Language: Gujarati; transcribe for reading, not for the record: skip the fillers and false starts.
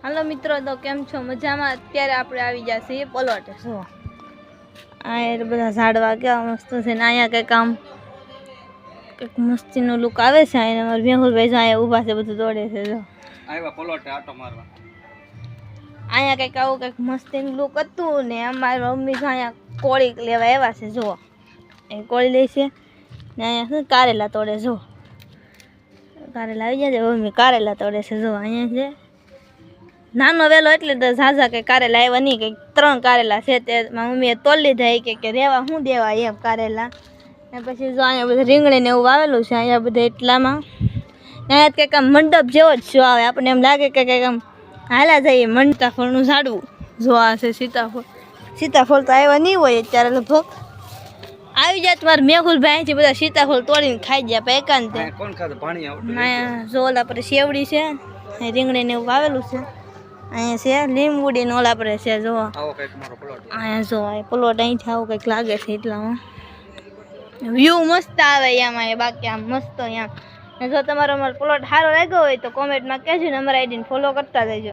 હાલો મિત્રો, તો કેમ છો? મજામાં? અત્યારે આપણે આવી જશે પલોટે. જો આ બધા ઝાડવા કેવા મસ્ત છે ને અહીંયા કંઈક મસ્તીનો લુક આવે છે. અહીંયા અમારા મેહુલભાઈ જો અહીંયા ઊભા છે, બધું દોડે છે. જો આવ્યા પલોટે આટો મારવા. અહીંયા કંઈક આવું કંઈક મસ્તીનું લુક હતું ને અમારી મમ્મી જો અહીંયા કોળી લેવા આવ્યા છે. જો એ કોળી લે છે ને અહીંયા શું કારેલા તોડે. જો કારેલા આવી જાય છે, મમ્મી કારેલા તોડે છે. જો અહીંયા છે નાનો વેલો એટલે તો ઝાઝા કંઈ કારેલા આવ્યા નહીં, કંઈક 3 કારેલા છે. તે મારી મમ્મીએ તોડી લીધા કે રેવા શું દેવા એમ કારેલા. ને પછી જો અહીંયા બધું રીંગણીને એવું વાવેલું છે અહીંયા બધા એટલામાં. અહીંયા કંઈક આમ મંડપ જેવો જ શું આવે, આપણને એમ લાગે કે કંઈક આમ હાલા જઈએ સીતાફળનું ઝાડવું. જો આ છે સીતાફળ. સીતાફળ તો આવ્યા નહીં હોય અત્યારે, લગભગ આવી જાય તો મારા મેહુલભાઈ અહીંથી બધા સીતાફળ તોડીને ખાઈ ગયા એકાંતે. કોણ ખાધું? પાણી આવતું. જો ઓલા પર શેવડી છે, રીંગણીને એવું વાવેલું છે. અહીંયા છે લીંબુડી ને ઓલા પર છે. જો આવો કંઈક મારો પ્લોટ. અહીંયા જો આ પ્લોટ અહીંથી આવું કંઈક લાગે છે. એટલામાં વ્યૂ મસ્ત આવે એમાં. એ બાકી આમ મસ્ત એમ. જો તમારો અમારો પ્લોટ સારો લાગ્યો હોય તો કોમેન્ટમાં કહેજો ને અમારા આઈડીને ફોલો કરતા જજો.